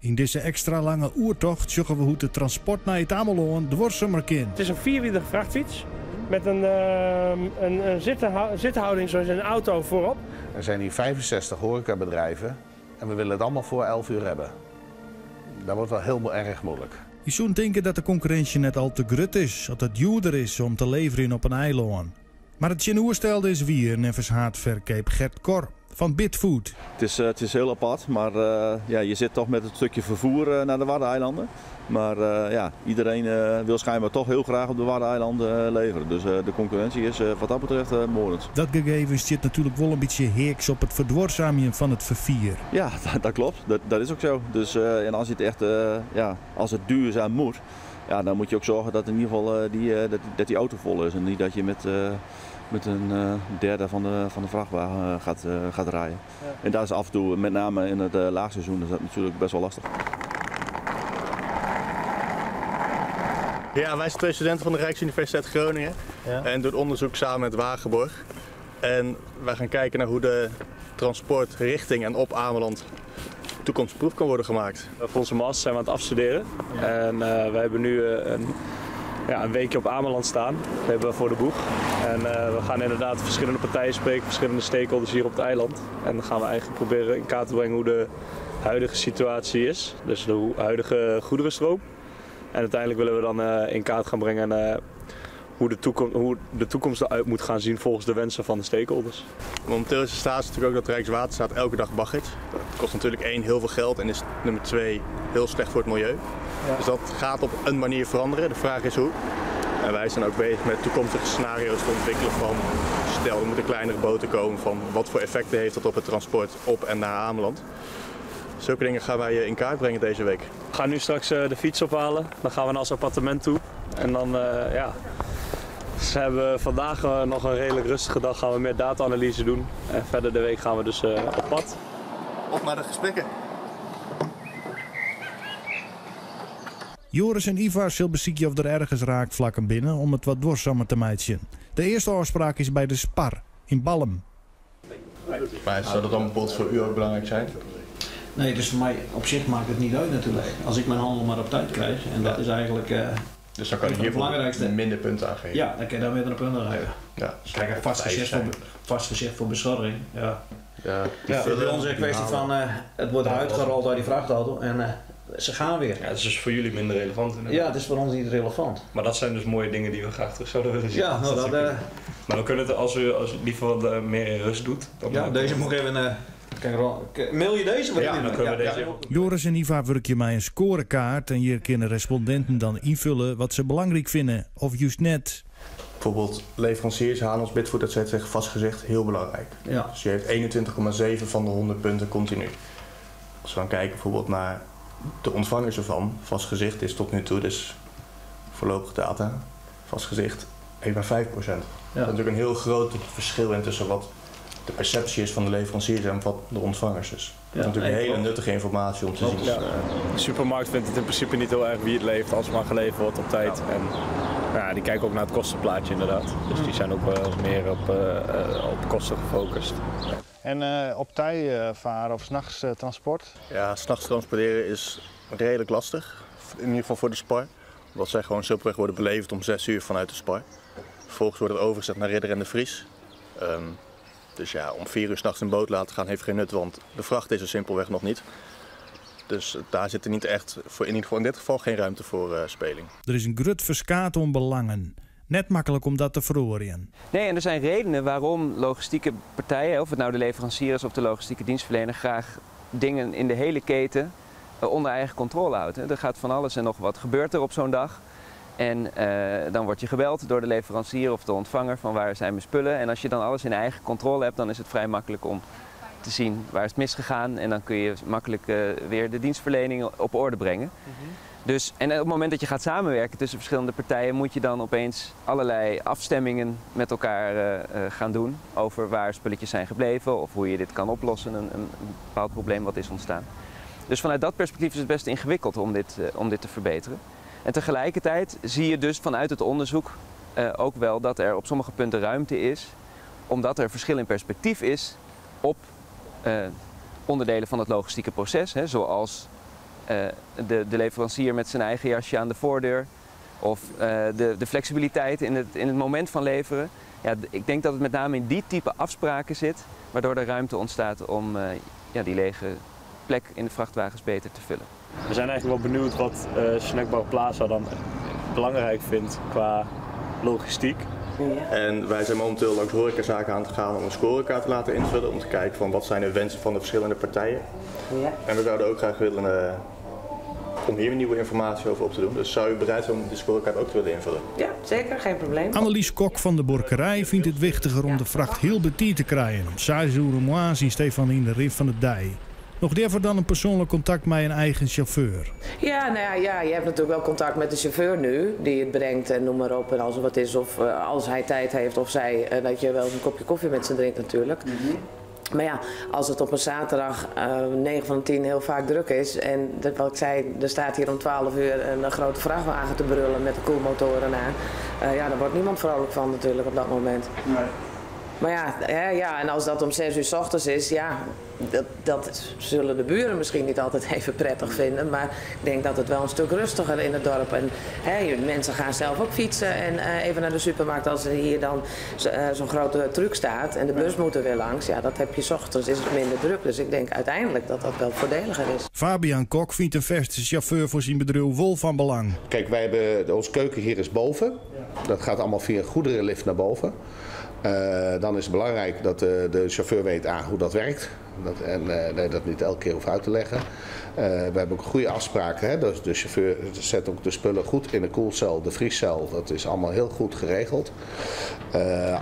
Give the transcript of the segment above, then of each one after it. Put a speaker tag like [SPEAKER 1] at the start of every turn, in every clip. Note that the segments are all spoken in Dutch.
[SPEAKER 1] In deze extra lange oertocht zoeken we hoe de transport naar het Ameloon dwars kan.
[SPEAKER 2] Het is een vierwielige vrachtfiets met een zithouding zoals in een auto voorop.
[SPEAKER 3] Er zijn hier 65 horecabedrijven en we willen het allemaal voor 11 uur hebben. Dat wordt wel heel erg moeilijk.
[SPEAKER 1] Je zou denken dat de concurrentie net al te grut is, dat het duurder is om te leveren op een eiland. Maar het oerstelde is weer nevens haatverkeep Gert Kor van Bitfood.
[SPEAKER 4] Het is heel apart, maar ja, je zit toch met het stukje vervoer naar de Waddeneilanden. Maar ja, iedereen wil schijnbaar toch heel graag op de Waddeneilanden leveren. Dus de concurrentie is wat dat betreft moordend.
[SPEAKER 1] Dat gegeven zit natuurlijk wel een beetje heeks op het verdwarszamen van het vervier.
[SPEAKER 4] Ja, dat klopt. Dat is ook zo. Dus en als je het echt, ja, als het duurzaam moet, ja, dan moet je ook zorgen dat in ieder geval dat die auto vol is. En niet dat je met een derde van de vrachtwagen gaat rijden. Ja. En daar is af en toe, met name in het laagseizoen, is dat natuurlijk best wel lastig.
[SPEAKER 5] Ja, wij zijn 2 studenten van de Rijksuniversiteit Groningen en doen onderzoek samen met Wagenborg. En wij gaan kijken naar hoe de transport richting en op Ameland toekomstproef kan worden gemaakt.
[SPEAKER 6] Voor onze master zijn we aan het afstuderen en wij hebben nu een weekje op Ameland staan. Dat hebben we voor de boeg. En we gaan inderdaad verschillende partijen spreken, verschillende stakeholders hier op het eiland. En dan gaan we eigenlijk proberen in kaart te brengen hoe de huidige situatie is, dus de huidige goederenstroom. En uiteindelijk willen we dan in kaart gaan brengen hoe de toekomst eruit moet gaan zien volgens de wensen van de stakeholders.
[SPEAKER 5] Momenteel is de status natuurlijk ook dat Rijkswaterstaat elke dag baggert. Dat kost natuurlijk 1 heel veel geld en is nummer 2 heel slecht voor het milieu. Ja. Dus dat gaat op een manier veranderen. De vraag is hoe. En wij zijn ook bezig met toekomstige scenario's te ontwikkelen van stel er moeten kleinere boten komen van wat voor effecten heeft dat op het transport op en naar Ameland. Zulke dingen gaan wij in kaart brengen deze week.
[SPEAKER 6] We gaan nu straks de fiets ophalen, dan gaan we naar ons appartement toe. En dan, ja, dus we hebben vandaag nog een redelijk rustige dag, gaan we meer data-analyse doen. En verder de week gaan we dus op pad.
[SPEAKER 5] Op naar de gesprekken.
[SPEAKER 1] Joris en Ivar zullen bezieken of er ergens raakvlakken binnen om het wat dwarsamer te meidjen. De eerste afspraak is bij de Spar in Ballum.
[SPEAKER 5] Maar zou dat dan bijvoorbeeld voor u ook belangrijk zijn?
[SPEAKER 7] Nee, dus voor mij op zich maakt het niet uit natuurlijk. Als ik mijn handel maar op tijd krijg. En dat is eigenlijk
[SPEAKER 5] dus dan kan je hiervoor minder punten aangeven?
[SPEAKER 7] Ja, dan kan je daar minder punten aan geven.
[SPEAKER 5] Ja.
[SPEAKER 7] Dus kijk, vast gezicht voor beschordering. Ja.
[SPEAKER 5] Ja,
[SPEAKER 7] bij ons is een kwestie van het wordt uitgerold uit die vrachtauto en ze gaan weer.
[SPEAKER 6] Ja, het is dus voor jullie minder relevant.
[SPEAKER 7] Ja, het is voor ons niet relevant.
[SPEAKER 6] Maar dat zijn dus mooie dingen die we graag terug zouden willen zien.
[SPEAKER 7] Ja, nou,
[SPEAKER 6] maar dan kunnen het als je liever wat meer in rust doet. Dan
[SPEAKER 7] ja, deze moet ik even... mail je deze?
[SPEAKER 6] Ja, dan kunnen we deze.
[SPEAKER 1] Joris en Ivar werken mij een scorekaart en hier kunnen respondenten dan invullen wat ze belangrijk vinden of juist net.
[SPEAKER 5] Bijvoorbeeld leveranciers, Hanos, Bitfood, dat zegt vastgezegd heel belangrijk.
[SPEAKER 7] Ja.
[SPEAKER 5] Dus je heeft 21,7 van de 100 punten continu. Als we dan kijken bijvoorbeeld naar de ontvangers ervan, vastgezicht is tot nu toe, dus voorlopige data, vastgezicht heeft maar 5%. Dat is natuurlijk een heel groot verschil in tussen wat de perceptie is van de leveranciers en wat de ontvangers is. Dat is natuurlijk hele nuttige informatie om te zien.
[SPEAKER 6] Ja. De supermarkt vindt het in principe niet heel erg wie het levert als het maar geleverd wordt op tijd. En ja, die kijken ook naar het kostenplaatje inderdaad. Dus die zijn ook meer op kosten gefocust.
[SPEAKER 8] En op tij varen of 's nachts transport?
[SPEAKER 5] Ja, 's nachts transporteren is redelijk lastig. In ieder geval voor de Spar. Omdat zij gewoon simpelweg worden beleverd om 6 uur vanuit de Spar. Vervolgens wordt het overgezet naar Ridder en de Vries. Dus ja, om 4 uur 's nachts een boot laten gaan heeft geen nut, want de vracht is er simpelweg nog niet. Dus daar zit er niet echt, in dit geval, geen ruimte voor speling.
[SPEAKER 1] Er is een grut verskaat om belangen. Net makkelijk om dat te verorien.
[SPEAKER 9] Nee, en er zijn redenen waarom logistieke partijen, of het nou de leverancier is of de logistieke dienstverlener, graag dingen in de hele keten onder eigen controle houdt. Er gaat van alles en nog wat gebeurt er op zo'n dag. En dan word je gebeld door de leverancier of de ontvanger van waar zijn mijn spullen. En als je dan alles in eigen controle hebt, dan is het vrij makkelijk om te zien waar is het misgegaan. En dan kun je makkelijk weer de dienstverlening op orde brengen. Dus, en op het moment dat je gaat samenwerken tussen verschillende partijen, moet je dan opeens allerlei afstemmingen met elkaar gaan doen over waar spulletjes zijn gebleven of hoe je dit kan oplossen, een bepaald probleem wat is ontstaan. Dus vanuit dat perspectief is het best ingewikkeld om dit te verbeteren. En tegelijkertijd zie je dus vanuit het onderzoek ook wel dat er op sommige punten ruimte is, omdat er verschil in perspectief is op onderdelen van het logistieke proces, zoals de leverancier met zijn eigen jasje aan de voordeur. Of de flexibiliteit in het moment van leveren. Ja, ik denk dat het met name in die type afspraken zit, waardoor er ruimte ontstaat om die lege plek in de vrachtwagens beter te vullen.
[SPEAKER 6] We zijn eigenlijk wel benieuwd wat Snackbar Plaza dan belangrijk vindt qua logistiek.
[SPEAKER 5] En wij zijn momenteel langs horecazaken aan het gaan om een scorekaart te laten invullen. Om te kijken van wat zijn de wensen van de verschillende partijen. Ja. En we zouden ook graag willen om hier nieuwe informatie over op te doen. Dus zou u bereid zijn om de scorekaart ook te willen invullen?
[SPEAKER 10] Ja, zeker. Geen probleem.
[SPEAKER 1] Annelies Kok van de Borkerij vindt het wichtiger om de vracht heel betier te krijgen. Om 6 uur mois zien Stefan in de rif van de dij. Nog liever dan een persoonlijk contact met een eigen chauffeur.
[SPEAKER 10] Ja, nou ja, je hebt natuurlijk wel contact met de chauffeur nu, die het brengt en noem maar op. En als er wat is, of als hij tijd heeft of zij, dat je wel een kopje koffie met ze drinkt natuurlijk. Maar ja, als het op een zaterdag 9 van de 10 heel vaak druk is en wat ik zei, er staat hier om 12 uur een grote vrachtwagen te brullen met de koelmotoren aan. Ja, daar wordt niemand vrolijk van natuurlijk op dat moment. Nee. Maar ja, en als dat om 6 uur 's ochtends is, ja, dat zullen de buren misschien niet altijd even prettig vinden. Maar ik denk dat het wel een stuk rustiger in het dorp. En mensen gaan zelf ook fietsen en even naar de supermarkt als er hier dan zo'n grote truck staat en de bus moet er weer langs. Ja, dat heb je 's ochtends, is het minder druk. Dus ik denk uiteindelijk dat dat wel voordeliger is.
[SPEAKER 1] Fabian Kok vindt een vaste chauffeur voor zijn bedrijf wel van belang.
[SPEAKER 3] Kijk, wij hebben onze keuken hier is boven. Dat gaat allemaal via een goederenlift naar boven. Dan is het belangrijk dat de chauffeur weet hoe dat werkt. Dat niet elke keer hoeft uit te leggen. We hebben ook goede afspraken. Hè? Dus de chauffeur zet ook de spullen goed in de koelcel, de vriescel. Dat is allemaal heel goed geregeld.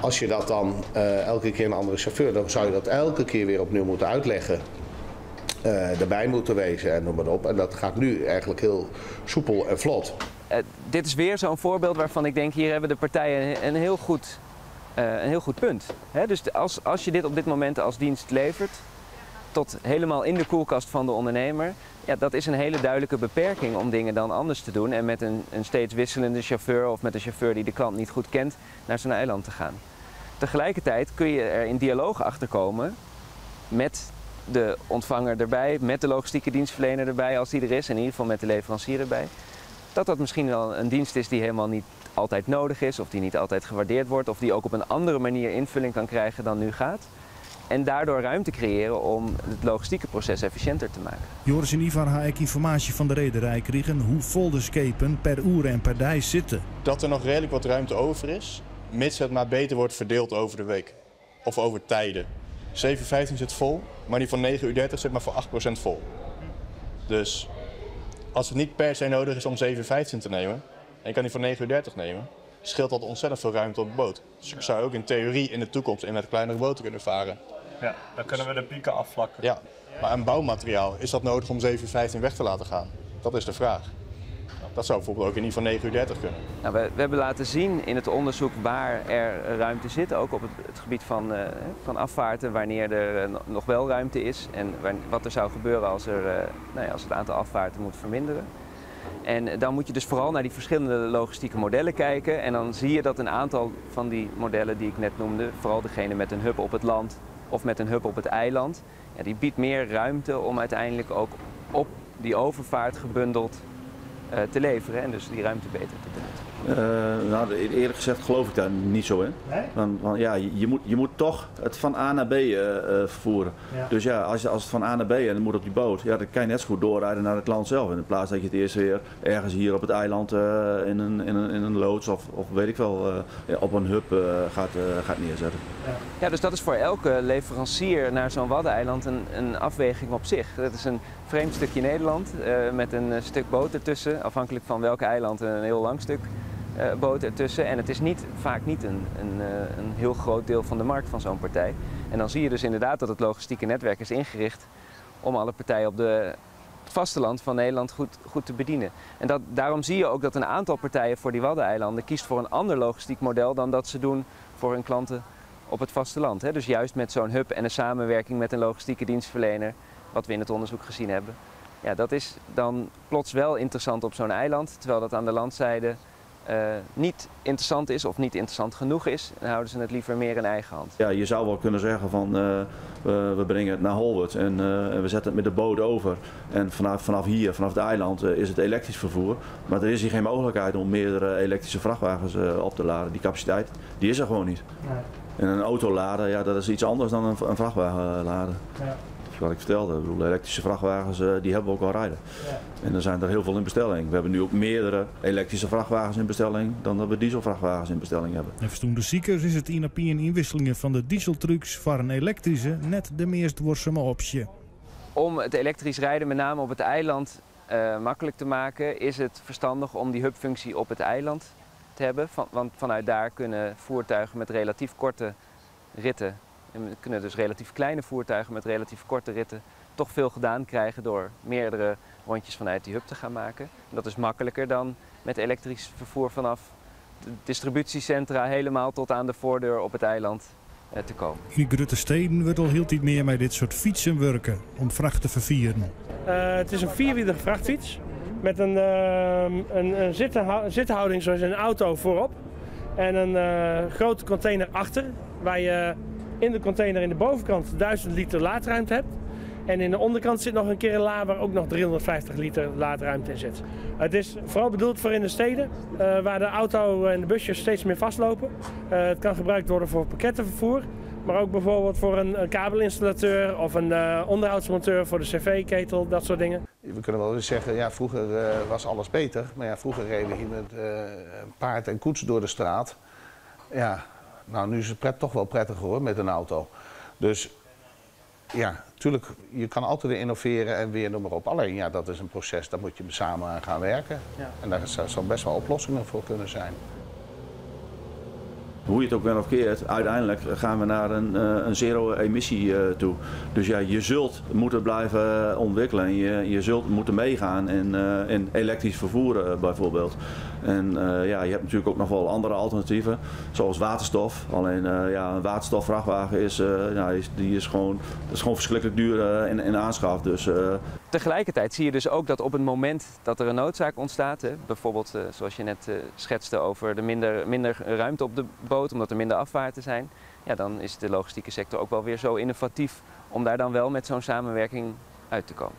[SPEAKER 3] Als je dat dan elke keer een andere chauffeur, dan zou je dat elke keer weer opnieuw moeten uitleggen. Erbij moeten wezen en noem maar op. En dat gaat nu eigenlijk heel soepel en vlot.
[SPEAKER 9] Dit is weer zo'n voorbeeld waarvan ik denk, hier hebben de partijen een heel goed punt. Dus als je dit op dit moment als dienst levert, tot helemaal in de koelkast van de ondernemer, ja, dat is een hele duidelijke beperking om dingen dan anders te doen en met een steeds wisselende chauffeur of met een chauffeur die de klant niet goed kent naar zo'n eiland te gaan. Tegelijkertijd kun je er in dialoog achter komen met de ontvanger erbij, met de logistieke dienstverlener erbij als die er is en in ieder geval met de leverancier erbij. Dat misschien wel een dienst is die helemaal niet altijd nodig is of die niet altijd gewaardeerd wordt of die ook op een andere manier invulling kan krijgen dan nu gaat. En daardoor ruimte creëren om het logistieke proces efficiënter te maken.
[SPEAKER 1] Joris en Ivar heb ik informatie van de rederij kregen hoe vol de schepen per uur en per dag zitten.
[SPEAKER 5] Dat er nog redelijk wat ruimte over is, mits het maar beter wordt verdeeld over de week. Of over tijden. 7:15 zit vol, maar die van 9:30 zit maar voor 8% vol. Dus als het niet per se nodig is om 7:15 te nemen, en je kan die van 9:30 nemen, scheelt dat ontzettend veel ruimte op de boot. Dus ik zou ook in theorie in de toekomst met kleinere boten kunnen varen.
[SPEAKER 6] Ja, dan kunnen we de pieken afvlakken.
[SPEAKER 5] Ja, maar een bouwmateriaal, is dat nodig om 7:15 weg te laten gaan? Dat is de vraag. Dat zou bijvoorbeeld ook in die van 9:30 kunnen.
[SPEAKER 9] Nou, we hebben laten zien in het onderzoek waar er ruimte zit, ook op het gebied van afvaarten, wanneer er nog wel ruimte is en wat er zou gebeuren als het aantal afvaarten moet verminderen. En dan moet je dus vooral naar die verschillende logistieke modellen kijken en dan zie je dat een aantal van die modellen die ik net noemde, vooral degene met een hub op het land of met een hub op het eiland, ja, die biedt meer ruimte om uiteindelijk ook op die overvaart gebundeld te leveren en dus die ruimte beter te benutten.
[SPEAKER 4] Eerlijk gezegd geloof ik daar niet zo in. Nee? Want ja, je moet toch het van A naar B vervoeren. Ja. Dus ja, als het van A naar B en het moet op die boot, ja, dan kan je net zo goed doorrijden naar het land zelf. In plaats dat je het eerst weer ergens hier op het eiland in een loods of weet ik wel, op een hub gaat neerzetten.
[SPEAKER 9] Ja, dus dat is voor elke leverancier naar zo'n waddeneiland een afweging op zich. Dat is een vreemd stukje Nederland met een stuk boot ertussen, afhankelijk van welk eiland een heel lang stuk boot ertussen. En het is vaak niet een heel groot deel van de markt van zo'n partij. En dan zie je dus inderdaad dat het logistieke netwerk is ingericht om alle partijen op het vasteland van Nederland goed te bedienen. En daarom zie je ook dat een aantal partijen voor die waddeneilanden kiest voor een ander logistiek model dan dat ze doen voor hun klanten op het vasteland. Dus juist met zo'n hub en een samenwerking met een logistieke dienstverlener, wat we in het onderzoek gezien hebben. Ja, dat is dan plots wel interessant op zo'n eiland, terwijl dat aan de landzijde niet interessant is of niet interessant genoeg is, dan houden ze het liever meer in eigen hand.
[SPEAKER 4] Ja, je zou wel kunnen zeggen van we brengen het naar Holwert en we zetten het met de boot over. En vanaf hier, vanaf het eiland, is het elektrisch vervoer. Maar er is hier geen mogelijkheid om meerdere elektrische vrachtwagens op te laden. Die capaciteit die is er gewoon niet. Nee. En een auto laden, ja, dat is iets anders dan een vrachtwagen laden. Ja. Wat ik vertelde, ik bedoel, elektrische vrachtwagens die hebben we ook al rijden. Ja. En er zijn er heel veel in bestelling. We hebben nu ook meerdere elektrische vrachtwagens in bestelling dan dat we dieselvrachtwagens in bestelling hebben.
[SPEAKER 1] En voor de ziekers is het in inwisselingen van de dieseltrucks voor een elektrische net de meest worstelijke optie.
[SPEAKER 9] Om het elektrisch rijden, met name op het eiland, makkelijk te maken, is het verstandig om die hubfunctie op het eiland te hebben. Want vanuit daar kunnen voertuigen met relatief korte ritten, en kunnen dus relatief kleine voertuigen met relatief korte ritten toch veel gedaan krijgen door meerdere rondjes vanuit die hub te gaan maken. En dat is makkelijker dan met elektrisch vervoer vanaf de distributiecentra helemaal tot aan de voordeur op het eiland te komen.
[SPEAKER 1] In de grote steden wordt al heel iets meer met dit soort fietsen werken om vracht te vervieren.
[SPEAKER 2] Het is een vierwielige vrachtfiets met een zithouding zoals een auto voorop en een grote container achter waar je in de container in de bovenkant 1000 liter laadruimte hebt. En in de onderkant zit nog een keer een la waar ook nog 350 liter laadruimte in zit. Het is vooral bedoeld voor in de steden waar de auto en de busjes steeds meer vastlopen. Het kan gebruikt worden voor pakkettenvervoer, maar ook bijvoorbeeld voor een kabelinstallateur of een onderhoudsmonteur voor de cv-ketel, dat soort dingen.
[SPEAKER 3] We kunnen wel eens zeggen, ja, vroeger was alles beter. Maar ja, vroeger reden we hier met paard en koets door de straat. Ja, nou, nu is het toch wel prettiger hoor, met een auto. Dus ja, natuurlijk, je kan altijd weer innoveren en weer noem maar op. Alleen ja, dat is een proces, daar moet je samen aan gaan werken. Ja. En daar zou best wel oplossingen voor kunnen zijn.
[SPEAKER 4] Hoe je het ook bent of keert, uiteindelijk gaan we naar een zero-emissie toe. Dus ja, je zult moeten blijven ontwikkelen en je zult moeten meegaan in elektrisch vervoer bijvoorbeeld. En ja, je hebt natuurlijk ook nog wel andere alternatieven, zoals waterstof. Alleen ja, een waterstofvrachtwagen is gewoon verschrikkelijk duur in aanschaf. Dus,
[SPEAKER 9] Tegelijkertijd zie je dus ook dat op het moment dat er een noodzaak ontstaat, bijvoorbeeld zoals je net schetste over de minder ruimte op de boot, omdat er minder afvaarten zijn, ja, dan is de logistieke sector ook wel weer zo innovatief om daar dan wel met zo'n samenwerking uit te komen.